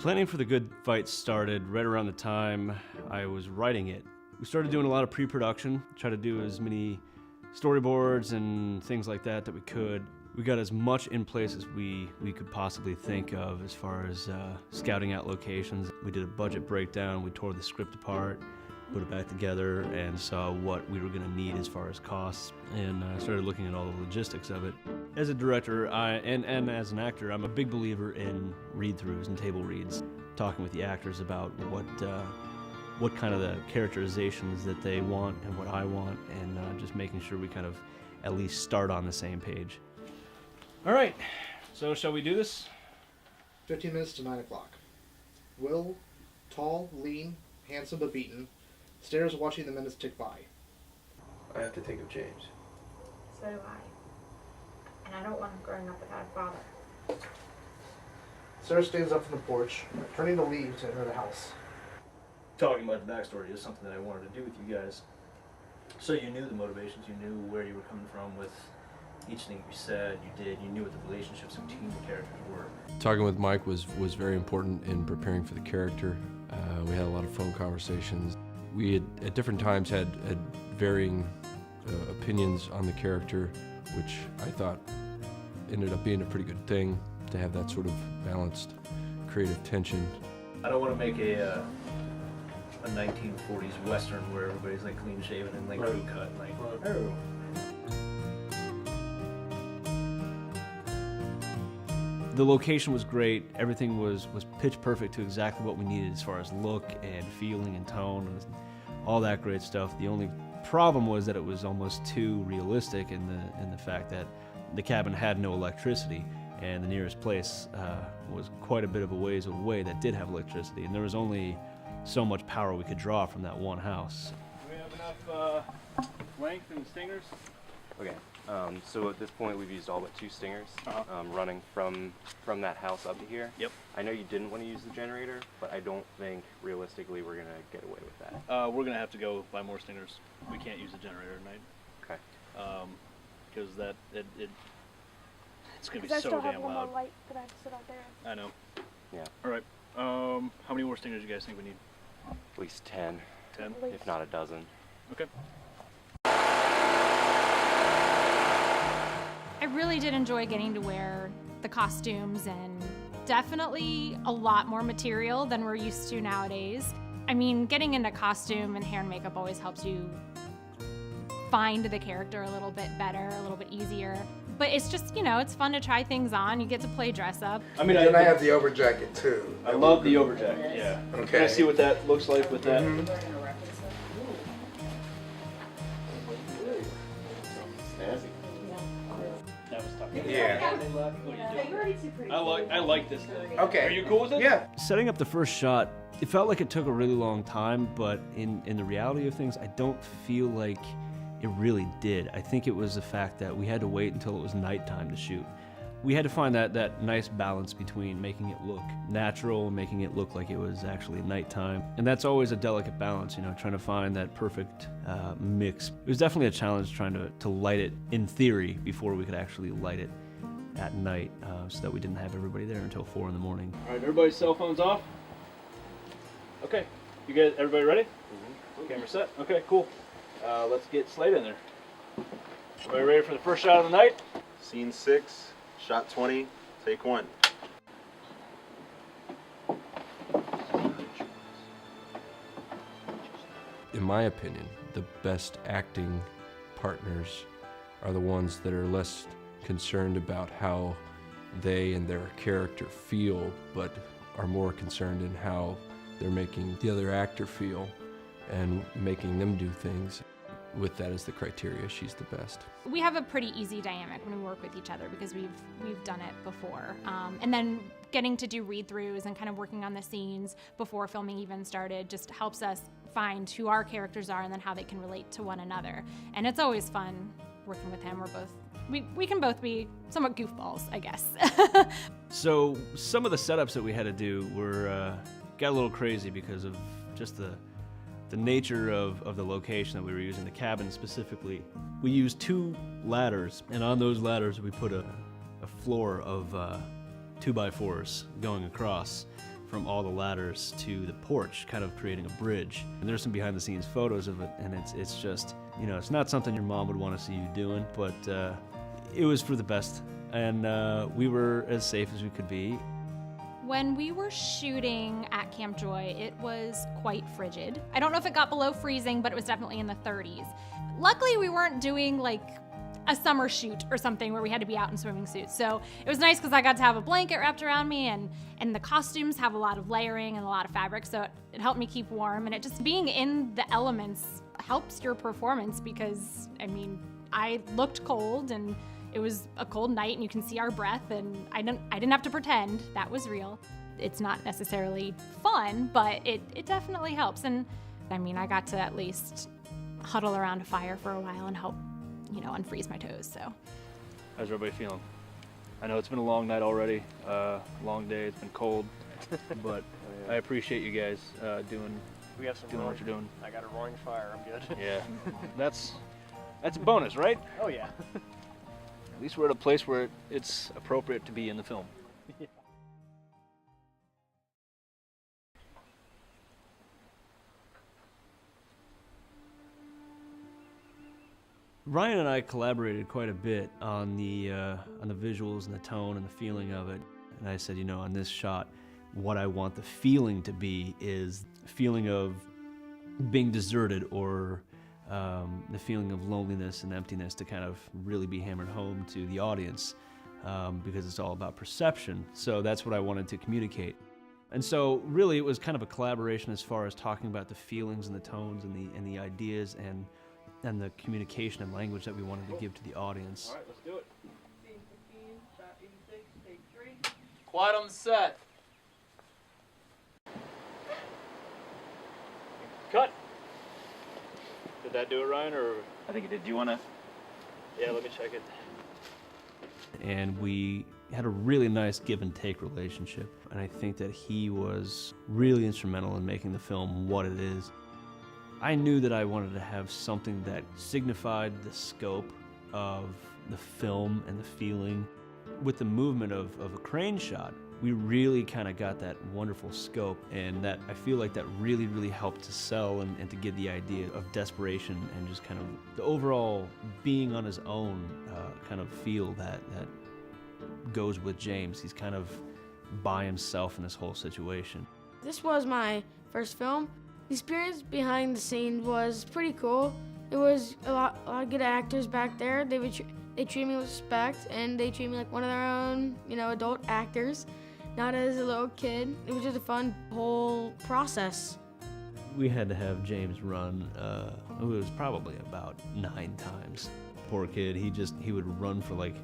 Planning for the Good Fight started right around the time I was writing it. We started doing a lot of pre-production, try to do as many storyboards and things like that that we could. We got as much in place as we could possibly think of as far as scouting out locations. We did a budget breakdown, we tore the script apart, put it back together, and saw what we were going to need as far as costs, and started looking at all the logistics of it. As a director and as an actor, I'm a big believer in read-throughs and table reads, talking with the actors about what kind of the characterizations that they want and what I want, and just making sure we kind of at least start on the same page. All right, so shall we do this? 15 minutes to 9 o'clock. Will, tall, lean, handsome but beaten, stares watching the minutes tick by. I have to think of James. So do I. And I don't want him growing up without a father. Sarah stands up from the porch, turning to leave to enter the house. Talking about the backstory is something that I wanted to do with you guys. So you knew the motivations, you knew where you were coming from with each thing you said, you did, you knew what the relationships between the characters were. Talking with Mike was very important in preparing for the character. We had a lot of phone conversations. We had, at different times, had varying opinions on the character, which I thought ended up being a pretty good thing, to have that sort of balanced creative tension. I don't want to make a 1940s Western where everybody's like clean shaven and like crew cut, and like, oh. The location was great. Everything was pitch perfect to exactly what we needed as far as look and feeling and tone and all that great stuff. The only problem was that it was almost too realistic in the fact that the cabin had no electricity, and the nearest place was quite a bit of a ways away that did have electricity, and there was only so much power we could draw from that one house. Do we have enough length and stingers? Okay, so at this point we've used all but 2 stingers, running from that house up to here. Yep. I know you didn't want to use the generator, but I don't think realistically we're going to get away with that. We're going to have to go buy more stingers. We can't use the generator tonight. Okay. Because it's going to be Because I so still have damn one more loud. light that I have to sit out there. I know. Yeah. All right. How many more stingers do you guys think we need? At least 10, 10? if not a dozen. Okay. I really did enjoy getting to wear the costumes, and definitely a lot more material than we're used to nowadays. I mean, getting into costume and hair and makeup always helps you find the character a little bit better, a little bit easier. But it's just, it's fun to try things on. You get to play dress up. I mean, I have the overjacket too. I love the overjacket. Yeah. Okay. Can I see what that looks like with that? That was tough. Yeah. I like this. Okay. Are you cool with it? Yeah. Setting up the first shot, it felt like it took a really long time, but in the reality of things, I don't feel like it really did. I think it was the fact that we had to wait until it was nighttime to shoot. We had to find that nice balance between making it look natural and making it look like it was actually nighttime. And that's always a delicate balance, trying to find that perfect mix. It was definitely a challenge trying to light it in theory before we could actually light it at night, so that we didn't have everybody there until 4 in the morning. All right, everybody's cell phones off? Okay, you guys, everybody ready? Camera set? Okay, cool. Let's get Slade in there. Everybody ready for the first shot of the night? Scene 6, shot 20, take 1. In my opinion, the best acting partners are the ones that are less concerned about how they and their character feel, but are more concerned in how they're making the other actor feel and making them do things. With that as the criteria, she's the best. We have a pretty easy dynamic when we work with each other because we've done it before. And then getting to do read-throughs and kind of working on the scenes before filming even started just helps us find who our characters are and then how they can relate to one another. And it's always fun working with him. We can both be somewhat goofballs, I guess. So some of the setups that we had to do got a little crazy because of just the nature of the location that we were using, the cabin specifically. We used 2 ladders, and on those ladders we put a floor of 2x4s going across from all the ladders to the porch, kind of creating a bridge. And there's some behind the scenes photos of it, and it's just, you know, it's not something your mom would want to see you doing, but it was for the best. And we were as safe as we could be. When we were shooting at Camp Joy, it was quite frigid. I don't know if it got below freezing, but it was definitely in the 30s. Luckily, we weren't doing like a summer shoot or something where we had to be out in swimming suits. So it was nice because I got to have a blanket wrapped around me, and the costumes have a lot of layering and a lot of fabric, so it helped me keep warm. And it just being in the elements helps your performance because, I mean, I looked cold and it was a cold night and you can see our breath, and I didn't have to pretend. That was real. It's not necessarily fun, but it definitely helps. And I mean, I got to at least huddle around a fire for a while and help, you know, unfreeze my toes, so. How's everybody feeling? I know it's been a long night already, long day, it's been cold, but I appreciate you guys doing what you're doing. I got a roaring fire, I'm good. Yeah, that's a bonus, right? Oh yeah. At least we're at a place where it's appropriate to be in the film. Ryan and I collaborated quite a bit on the visuals and the tone and the feeling of it. And I said, you know, on this shot, what I want the feeling to be is a feeling of being deserted, or the feeling of loneliness and emptiness, to kind of really be hammered home to the audience, because it's all about perception. So that's what I wanted to communicate. And so really it was kind of a collaboration as far as talking about the feelings and the tones and the ideas and the communication and language that we wanted to give to the audience. All right, let's do it. Scene 15, shot 86, take 3. Quiet on the set. Cut! Did that do it, Ryan, or? I think it did. Do you want to? Yeah, let me check it. And we had a really nice give and take relationship. And I think that he was really instrumental in making the film what it is. I knew that I wanted to have something that signified the scope of the film and the feeling. With the movement of a crane shot, we really kind of got that wonderful scope, and that I feel like that really, really helped to sell and to give the idea of desperation and just kind of the overall being on his own kind of feel that goes with James. He's kind of by himself in this whole situation. This was my first film. The experience behind the scenes was pretty cool. It was a lot of good actors back there. They treat me with respect, and they treat me like one of their own, you know, adult actors, not as a little kid. It was just a fun whole process. We had to have James run, it was probably about 9 times. Poor kid, he would run for like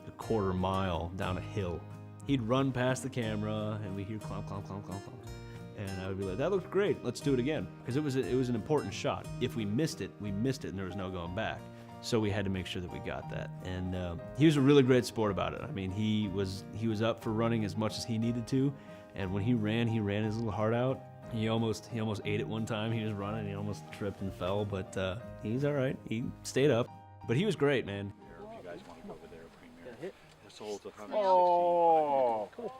a quarter mile down a hill. He'd run past the camera, and we'd hear clomp, clomp, clomp, clomp, clomp. And I would be like, that looks great, let's do it again. Because it was an important shot. If we missed it, and there was no going back. So we had to make sure that we got that. And he was a really great sport about it. I mean, he was up for running as much as he needed to. And when he ran his little heart out. He almost ate it one time. He was running, he almost tripped and fell, but he's all right. He stayed up. But he was great, man. If you guys want to go over there, premiere. We're sold to 160. Oh, cool.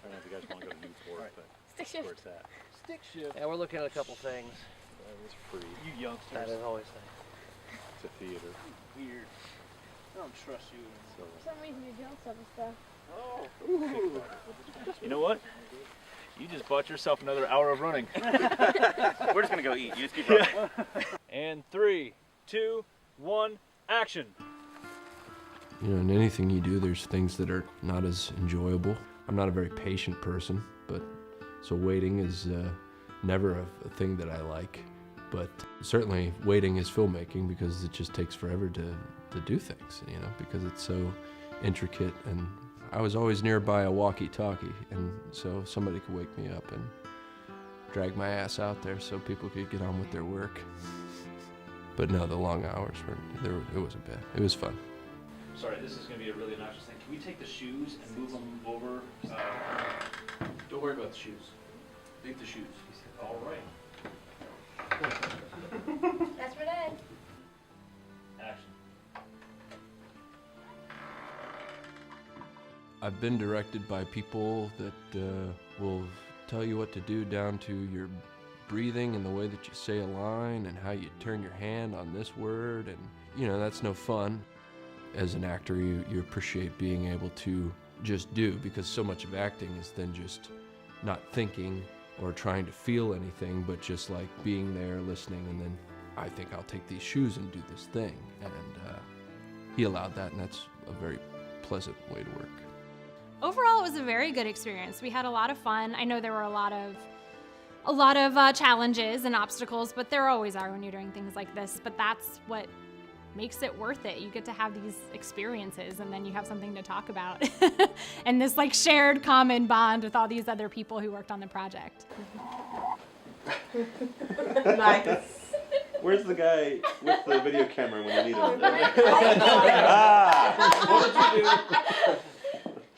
I don't know if you guys want to go to Newport, but that's where it's at. stick shift. Yeah, we're looking at a couple things. That was free. You youngsters. That is always nice. It's a theater. Weird. I don't trust you. So, For some reason, you're jealous of us, though. Oh. you know what? You just bought yourself another hour of running. We're just gonna go eat. You just keep running. And 3, 2, 1, action. You know, in anything you do, there's things that are not as enjoyable. I'm not a very patient person, but so waiting is never a thing that I like. But certainly waiting is filmmaking, because it just takes forever to do things, you know, because it's so intricate. And I was always nearby a walkie-talkie, and so somebody could wake me up and drag my ass out there so people could get on with their work. But no, the long hours it wasn't bad. It was fun. Sorry, this is going to be a really obnoxious thing. Can we take the shoes and move them over? Don't worry about the shoes. Leave the shoes. All right. That's for Dad. Action. I've been directed by people that will tell you what to do down to your breathing and the way that you say a line and how you turn your hand on this word, and that's no fun. As an actor, you appreciate being able to just do, because so much of acting is then just not thinking or trying to feel anything, but just like being there, listening, and then I think I'll take these shoes and do this thing. And he allowed that, and that's a very pleasant way to work. Overall, it was a very good experience. We had a lot of fun. I know there were a lot of challenges and obstacles, but there always are when you're doing things like this. But that's what makes it worth it. You get to have these experiences, and then you have something to talk about. And this like shared common bond with all these other people who worked on the project. Nice. Where's the guy with the video camera when you need him? What did you do?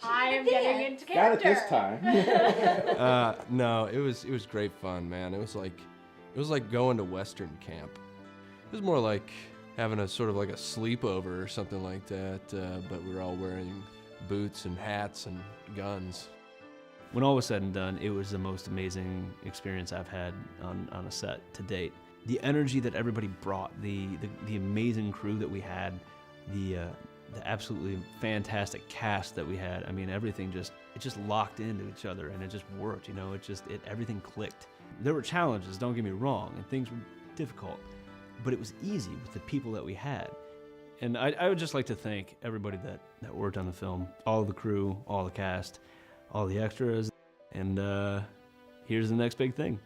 I am getting into Got character. it this time. No, it was great fun, man. It was like going to Western camp. It was more like having a sort of like a sleepover or something like that, but we were all wearing boots and hats and guns. When all was said and done, it was the most amazing experience I've had on a set to date. The energy that everybody brought, the amazing crew that we had, the absolutely fantastic cast that we had. I mean, everything just locked into each other, and it just worked. Everything clicked. There were challenges, don't get me wrong, and things were difficult, but it was easy with the people that we had. And I would just like to thank everybody that worked on the film, all of the crew, all the cast, all the extras, and here's the next big thing.